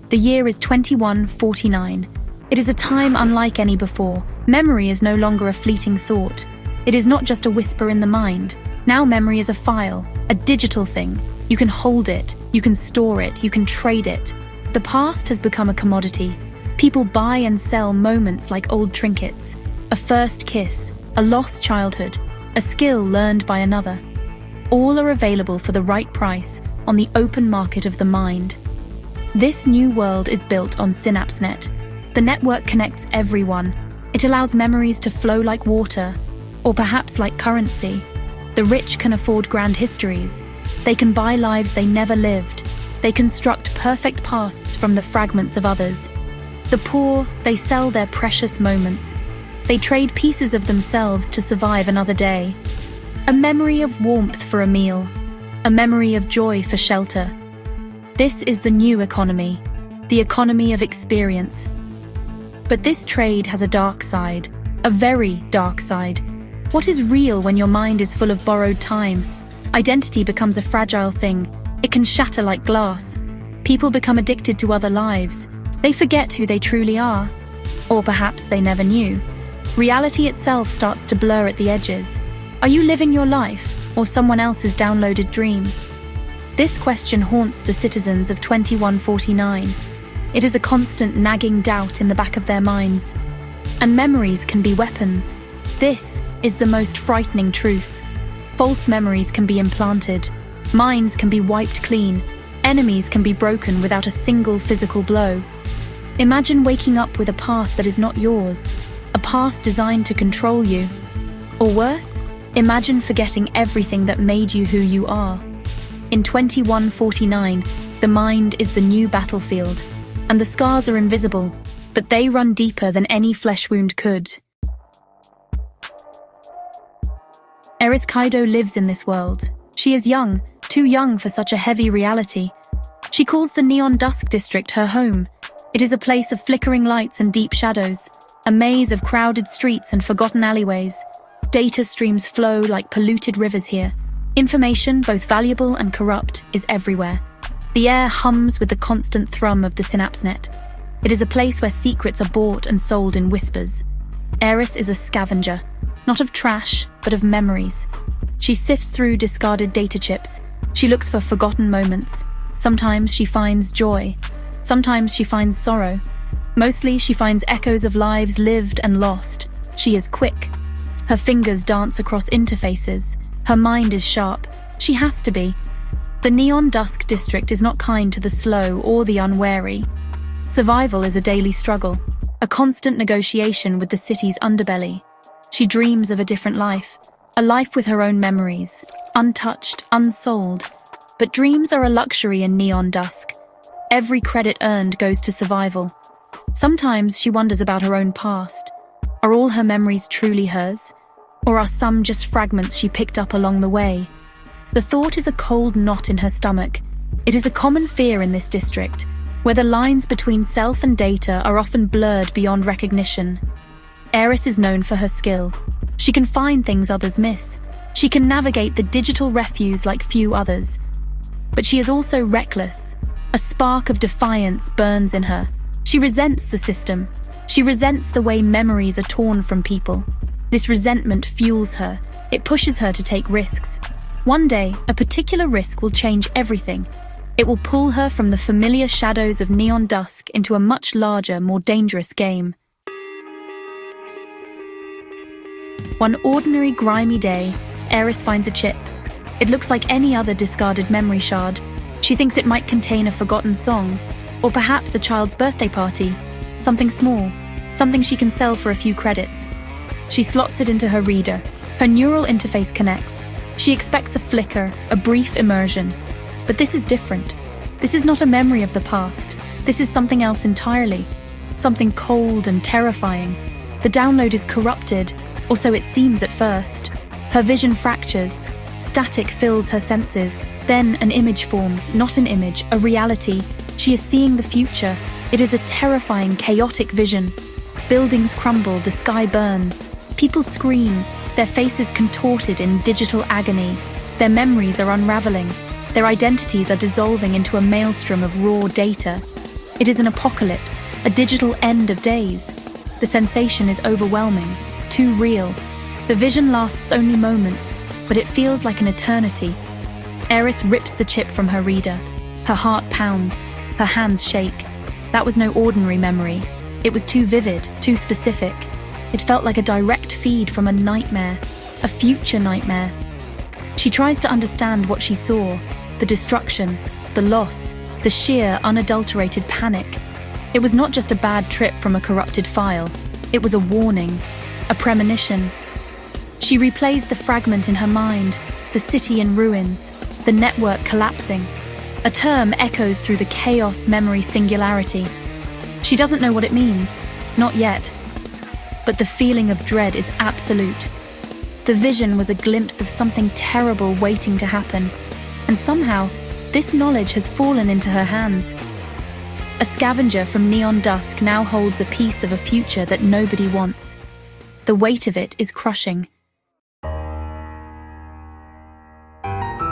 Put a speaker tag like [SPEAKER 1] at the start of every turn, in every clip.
[SPEAKER 1] The year is 2149. It is a time unlike any before. Memory is no longer a fleeting thought. It is not just a whisper in the mind. Now memory is a file, a digital thing. You can hold it, you can store it, you can trade it. The past has become a commodity. People buy and sell moments like old trinkets. A first kiss, a lost childhood, a skill learned by another. All are available for the right price on the open market of the mind. This new world is built on SynapseNet. The network connects everyone. It allows memories to flow like water, or perhaps like currency. The rich can afford grand histories. They can buy lives they never lived. They construct perfect pasts from the fragments of others. The poor, they sell their precious moments. They trade pieces of themselves to survive another day. A memory of warmth for a meal. A memory of joy for shelter. This is the new economy, the economy of experience. But this trade has a dark side, a very dark side. What is real when your mind is full of borrowed time? Identity becomes a fragile thing. It can shatter like glass. People become addicted to other lives. They forget who they truly are. Or perhaps they never knew. Reality itself starts to blur at the edges. Are you living your life, or someone else's downloaded dream? This question haunts the citizens of 2149. It is a constant nagging doubt in the back of their minds. And memories can be weapons. This is the most frightening truth. False memories can be implanted. Minds can be wiped clean. Enemies can be broken without a single physical blow. Imagine waking up with a past that is not yours, a past designed to control you. Or worse, imagine forgetting everything that made you who you are. In 2149, the mind is the new battlefield, and the scars are invisible, but they run deeper than any flesh wound could. Eris Kaido lives in this world. She is young, too young for such a heavy reality. She calls the Neon Dusk District her home. It is a place of flickering lights and deep shadows, a maze of crowded streets and forgotten alleyways. Data streams flow like polluted rivers here. Information, both valuable and corrupt, is everywhere. The air hums with the constant thrum of the SynapseNet. It is a place where secrets are bought and sold in whispers. Eris is a scavenger, not of trash, but of memories. She sifts through discarded data chips. She looks for forgotten moments. Sometimes she finds joy. Sometimes she finds sorrow. Mostly she finds echoes of lives lived and lost. She is quick. Her fingers dance across interfaces. Her mind is sharp. She has to be. The Neon Dusk District is not kind to the slow or the unwary. Survival is a daily struggle, a constant negotiation with the city's underbelly. She dreams of a different life, a life with her own memories, untouched, unsold. But dreams are a luxury in Neon Dusk. Every credit earned goes to survival. Sometimes she wonders about her own past. Are all her memories truly hers? Or are some just fragments she picked up along the way? The thought is a cold knot in her stomach. It is a common fear in this district, where the lines between self and data are often blurred beyond recognition. Eris is known for her skill. She can find things others miss. She can navigate the digital refuse like few others. But she is also reckless. A spark of defiance burns in her. She resents the system. She resents the way memories are torn from people. This resentment fuels her. It pushes her to take risks. One day, a particular risk will change everything. It will pull her from the familiar shadows of Neon Dusk into a much larger, more dangerous game. One ordinary, grimy day, Eris finds a chip. It looks like any other discarded memory shard. She thinks it might contain a forgotten song, or perhaps a child's birthday party. Something small, something she can sell for a few credits. She slots it into her reader. Her neural interface connects. She expects a flicker, a brief immersion. But this is different. This is not a memory of the past. This is something else entirely. Something cold and terrifying. The download is corrupted, or so it seems at first. Her vision fractures. Static fills her senses. Then an image forms, not an image, a reality. She is seeing the future. It is a terrifying, chaotic vision. Buildings crumble, the sky burns. People scream, their faces contorted in digital agony. Their memories are unraveling. Their identities are dissolving into a maelstrom of raw data. It is an apocalypse, a digital end of days. The sensation is overwhelming, too real. The vision lasts only moments, but it feels like an eternity. Eris rips the chip from her reader. Her heart pounds, her hands shake. That was no ordinary memory. It was too vivid, too specific. It felt like a direct feed from a nightmare, a future nightmare. She tries to understand what she saw, the destruction, the loss, the sheer, unadulterated panic. It was not just a bad trip from a corrupted file. It was a warning, a premonition. She replays the fragment in her mind, the city in ruins, the network collapsing. A term echoes through the chaos memory singularity. She doesn't know what it means, not yet. But the feeling of dread is absolute. The vision was a glimpse of something terrible waiting to happen, and somehow, this knowledge has fallen into her hands. A scavenger from neon dusk now holds a piece of a future that nobody wants. The weight of it is crushing.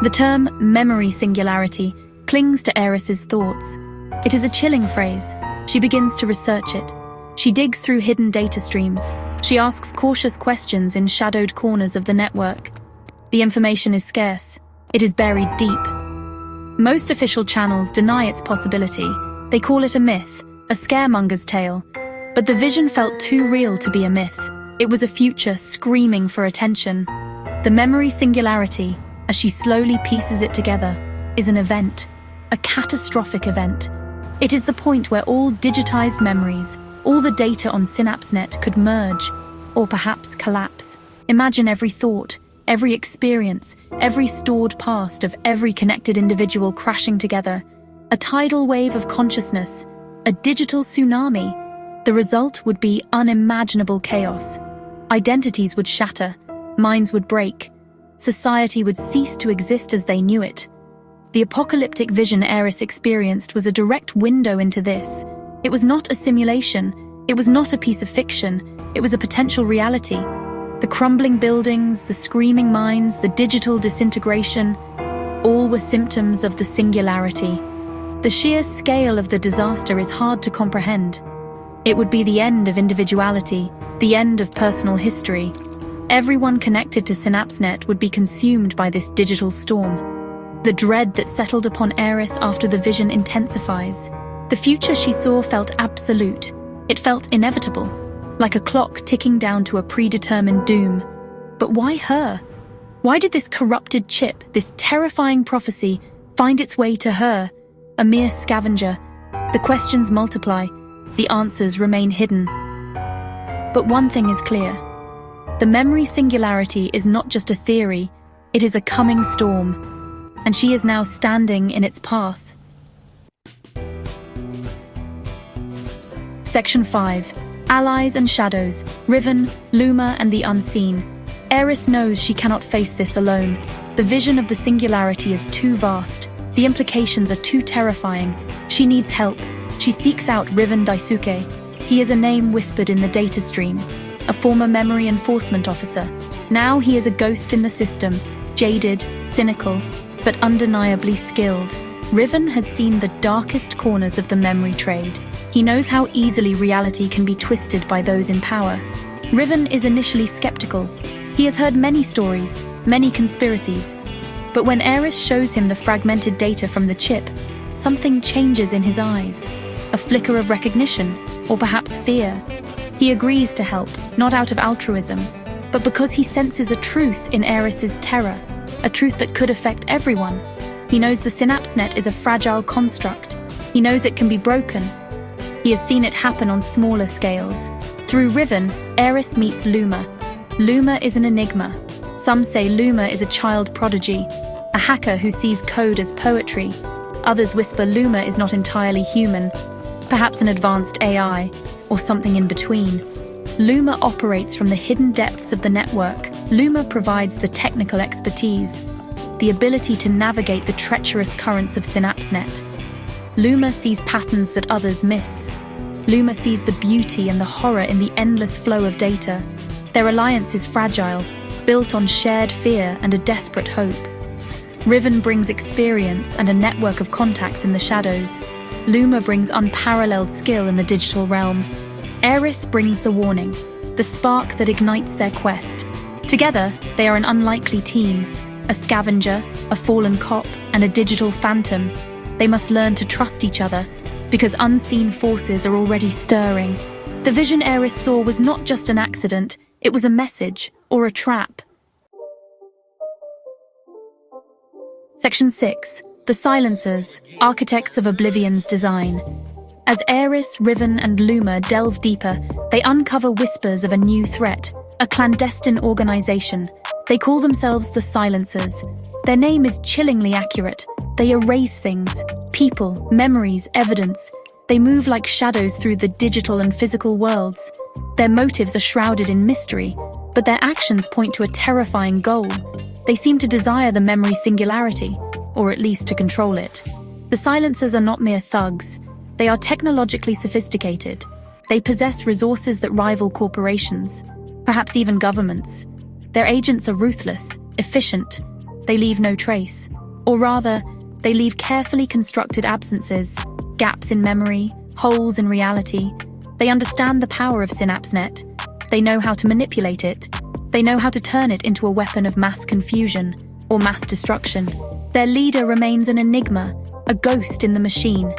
[SPEAKER 1] The term memory singularity clings to Eris's thoughts. It is a chilling phrase. She begins to research it. She digs through hidden data streams. She asks cautious questions in shadowed corners of the network. The information is scarce. It is buried deep. Most official channels deny its possibility. They call it a myth, a scaremonger's tale. But the vision felt too real to be a myth. It was a future screaming for attention. The memory singularity, as she slowly pieces it together, is an event, a catastrophic event. It is the point where all digitized memories, all the data on SynapseNet could merge, or perhaps collapse. Imagine every thought, every experience, every stored past of every connected individual crashing together. A tidal wave of consciousness, a digital tsunami. The result would be unimaginable chaos. Identities would shatter, minds would break, society would cease to exist as they knew it. The apocalyptic vision Eris experienced was a direct window into this. It was not a simulation, it was not a piece of fiction, it was a potential reality. The crumbling buildings, the screaming minds, the digital disintegration, all were symptoms of the singularity. The sheer scale of the disaster is hard to comprehend. It would be the end of individuality, the end of personal history. Everyone connected to SynapseNet would be consumed by this digital storm. The dread that settled upon Eris after the vision intensifies. The future she saw felt absolute. It felt inevitable, like a clock ticking down to a predetermined doom. But why her? Why did this corrupted chip, this terrifying prophecy, find its way to her, a mere scavenger? The questions multiply, the answers remain hidden. But one thing is clear. The memory singularity is not just a theory, it is a coming storm. And she is now standing in its path. Section 5. Allies and Shadows, Riven, Luma and the Unseen. Eris knows she cannot face this alone. The vision of the singularity is too vast. The implications are too terrifying. She needs help. She seeks out Riven Daisuke. He is a name whispered in the data streams, a former memory enforcement officer. Now he is a ghost in the system, jaded, cynical, but undeniably skilled. Riven has seen the darkest corners of the memory trade. He knows how easily reality can be twisted by those in power. Riven is initially skeptical. He has heard many stories, many conspiracies. But when Eris shows him the fragmented data from the chip, something changes in his eyes. A flicker of recognition, or perhaps fear. He agrees to help, not out of altruism, but because he senses a truth in Eris's terror. A truth that could affect everyone. He knows the SynapseNet is a fragile construct. He knows it can be broken. He has seen it happen on smaller scales. Through Riven, Eris meets Luma. Luma is an enigma. Some say Luma is a child prodigy, a hacker who sees code as poetry. Others whisper Luma is not entirely human, perhaps an advanced AI, or something in between. Luma operates from the hidden depths of the network. Luma provides the technical expertise, the ability to navigate the treacherous currents of SynapseNet. Luma sees patterns that others miss. Luma sees the beauty and the horror in the endless flow of data. Their alliance is fragile, built on shared fear and a desperate hope. Riven brings experience and a network of contacts in the shadows. Luma brings unparalleled skill in the digital realm. Eris brings the warning, the spark that ignites their quest. Together, they are an unlikely team. A scavenger, a fallen cop, and a digital phantom. They must learn to trust each other, because unseen forces are already stirring. The vision Eris saw was not just an accident, it was a message, or a trap. Section 6. The Silencers, Architects of Oblivion's Design. As Eris, Riven, and Luma delve deeper, they uncover whispers of a new threat, a clandestine organization. They call themselves the Silencers. Their name is chillingly accurate. They erase things, people, memories, evidence. They move like shadows through the digital and physical worlds. Their motives are shrouded in mystery, but their actions point to a terrifying goal. They seem to desire the memory singularity, or at least to control it. The Silencers are not mere thugs. They are technologically sophisticated. They possess resources that rival corporations, perhaps even governments. Their agents are ruthless, efficient. They leave no trace. Or rather, they leave carefully constructed absences, gaps in memory, holes in reality. They understand the power of SynapseNet. They know how to manipulate it. They know how to turn it into a weapon of mass confusion or mass destruction. Their leader remains an enigma, a ghost in the machine.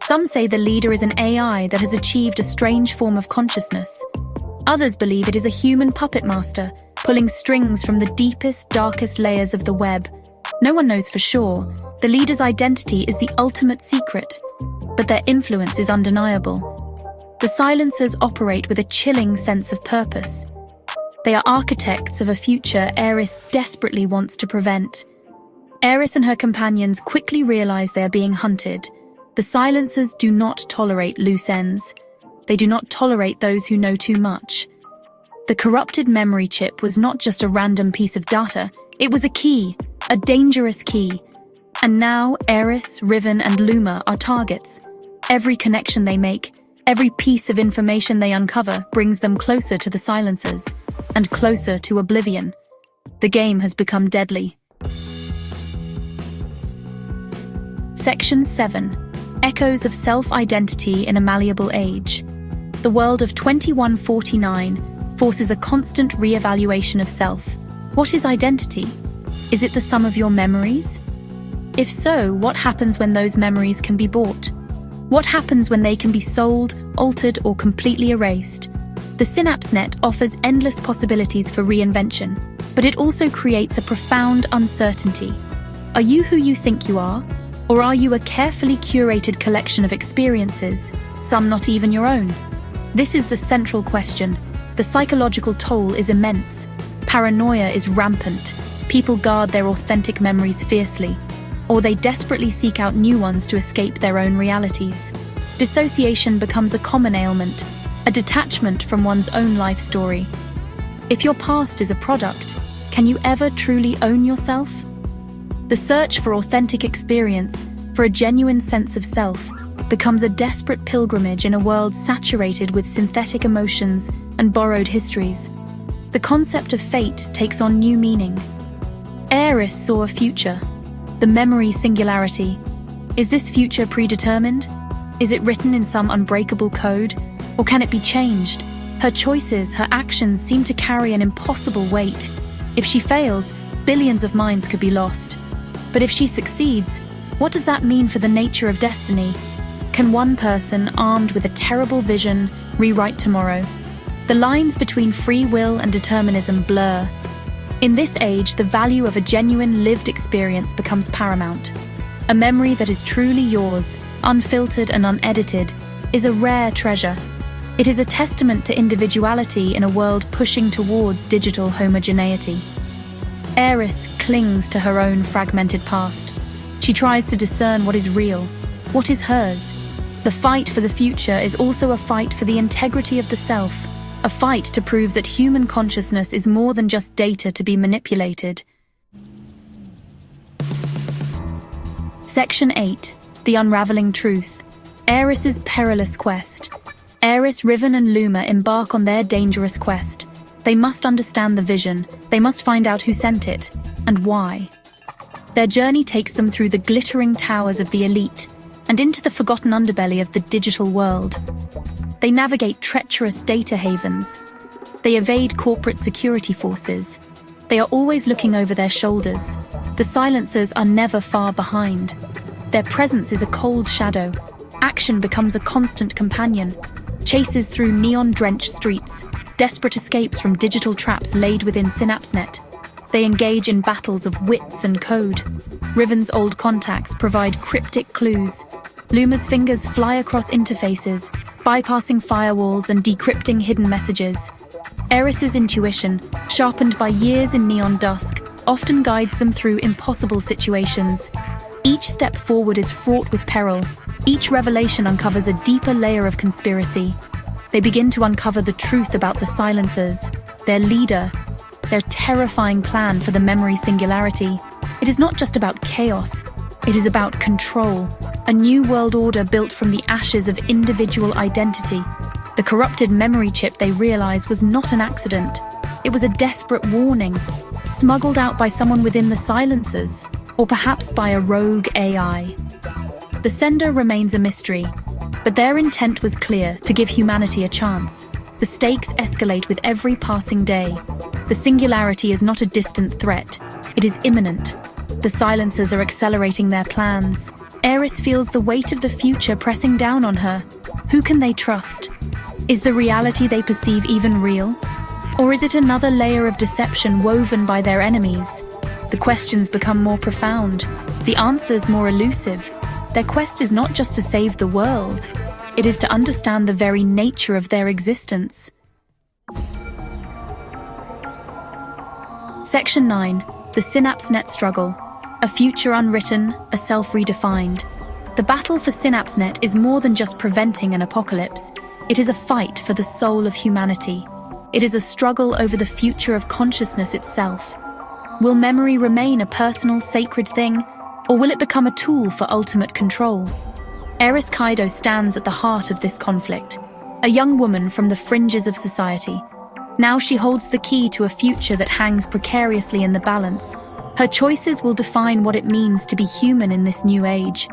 [SPEAKER 1] Some say the leader is an AI that has achieved a strange form of consciousness. Others believe it is a human puppet master, pulling strings from the deepest, darkest layers of the web. No one knows for sure. The leader's identity is the ultimate secret, but their influence is undeniable. The Silencers operate with a chilling sense of purpose. They are architects of a future Eris desperately wants to prevent. Eris and her companions quickly realize they are being hunted. The Silencers do not tolerate loose ends. They do not tolerate those who know too much. The corrupted memory chip was not just a random piece of data, it was a key, a dangerous key. And now Eris, Riven, and Luma are targets. Every connection they make, every piece of information they uncover brings them closer to the Silencers, and closer to oblivion. The game has become deadly. Section 7. Echoes of Self-Identity in a Malleable Age. The world of 2149 forces a constant re-evaluation of self. What is identity? Is it the sum of your memories? If so, what happens when those memories can be bought? What happens when they can be sold, altered, or completely erased? The SynapseNet offers endless possibilities for reinvention, but it also creates a profound uncertainty. Are you who you think you are? Or are you a carefully curated collection of experiences, some not even your own? This is the central question. The psychological toll is immense. Paranoia is rampant. People guard their authentic memories fiercely, or they desperately seek out new ones to escape their own realities. Dissociation becomes a common ailment, a detachment from one's own life story. If your past is a product, can you ever truly own yourself? The search for authentic experience, for a genuine sense of self, becomes a desperate pilgrimage in a world saturated with synthetic emotions and borrowed histories. The concept of fate takes on new meaning. Eris saw a future, the memory singularity. Is this future predetermined? Is it written in some unbreakable code? Or can it be changed? Her choices, her actions seem to carry an impossible weight. If she fails, billions of minds could be lost. But if she succeeds, what does that mean for the nature of destiny? Can one person, armed with a terrible vision, rewrite tomorrow? The lines between free will and determinism blur. In this age, the value of a genuine lived experience becomes paramount. A memory that is truly yours, unfiltered and unedited, is a rare treasure. It is a testament to individuality in a world pushing towards digital homogeneity. Eris clings to her own fragmented past. She tries to discern what is real, what is hers. The fight for the future is also a fight for the integrity of the self, a fight to prove that human consciousness is more than just data to be manipulated. Section 8. The Unraveling Truth. Eris's Perilous Quest. Eris, Riven, and Luma embark on their dangerous quest. They must understand the vision, they must find out who sent it, and why. Their journey takes them through the glittering towers of the elite, and into the forgotten underbelly of the digital world. They navigate treacherous data havens. They evade corporate security forces. They are always looking over their shoulders. The silencers are never far behind. Their presence is a cold shadow. Action becomes a constant companion. Chases through neon-drenched streets, desperate escapes from digital traps laid within SynapseNet. They engage in battles of wits and code. Riven's old contacts provide cryptic clues. Luma's fingers fly across interfaces, bypassing firewalls and decrypting hidden messages. Eris's intuition, sharpened by years in neon dusk, often guides them through impossible situations. Each step forward is fraught with peril. Each revelation uncovers a deeper layer of conspiracy. They begin to uncover the truth about the silencers, their leader, their terrifying plan for the memory singularity. It is not just about chaos, it is about control, a new world order built from the ashes of individual identity. The corrupted memory chip, they realize, was not an accident. It was a desperate warning, smuggled out by someone within the silencers, or perhaps by a rogue AI. The sender remains a mystery, but their intent was clear: to give humanity a chance. The stakes escalate with every passing day. The singularity is not a distant threat, it is imminent. The silencers are accelerating their plans. Eris feels the weight of the future pressing down on her. Who can they trust? Is the reality they perceive even real? Or is it another layer of deception woven by their enemies? The questions become more profound, the answers more elusive. Their quest is not just to save the world, it is to understand the very nature of their existence. Section 9. The SynapseNet Struggle. A future unwritten, a self redefined. The battle for SynapseNet is more than just preventing an apocalypse. It is a fight for the soul of humanity. It is a struggle over the future of consciousness itself. Will memory remain a personal, sacred thing, or will it become a tool for ultimate control? Eris Kaido stands at the heart of this conflict, a young woman from the fringes of society. Now she holds the key to a future that hangs precariously in the balance. Her choices will define what it means to be human in this new age.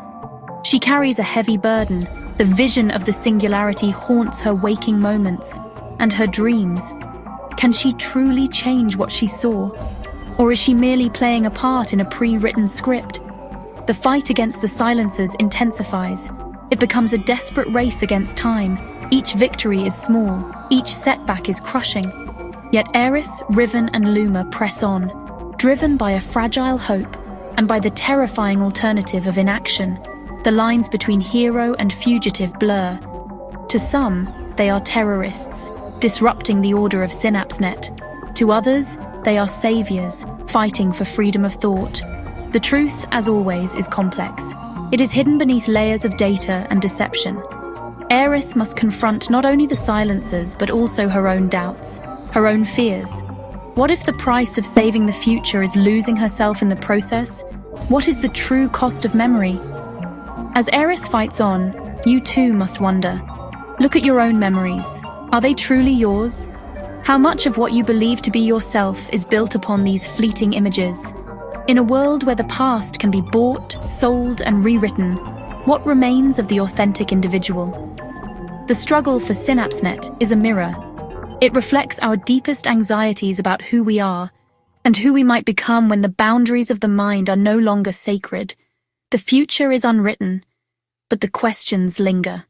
[SPEAKER 1] She carries a heavy burden. The vision of the singularity haunts her waking moments and her dreams. Can she truly change what she saw? Or is she merely playing a part in a pre-written script? The fight against the silencers intensifies. It becomes a desperate race against time. Each victory is small, each setback is crushing. Yet Eris, Riven, and Luma press on, driven by a fragile hope and by the terrifying alternative of inaction. The lines between hero and fugitive blur. To some, they are terrorists, disrupting the order of SynapseNet. To others, they are saviors, fighting for freedom of thought. The truth, as always, is complex. It is hidden beneath layers of data and deception. Eris must confront not only the silencers, but also her own doubts, her own fears. What if the price of saving the future is losing herself in the process? What is the true cost of memory? As Eris fights on, you too must wonder. Look at your own memories. Are they truly yours? How much of what you believe to be yourself is built upon these fleeting images? In a world where the past can be bought, sold, and rewritten, what remains of the authentic individual? The struggle for SynapseNet is a mirror. It reflects our deepest anxieties about who we are and who we might become when the boundaries of the mind are no longer sacred. The future is unwritten, but the questions linger.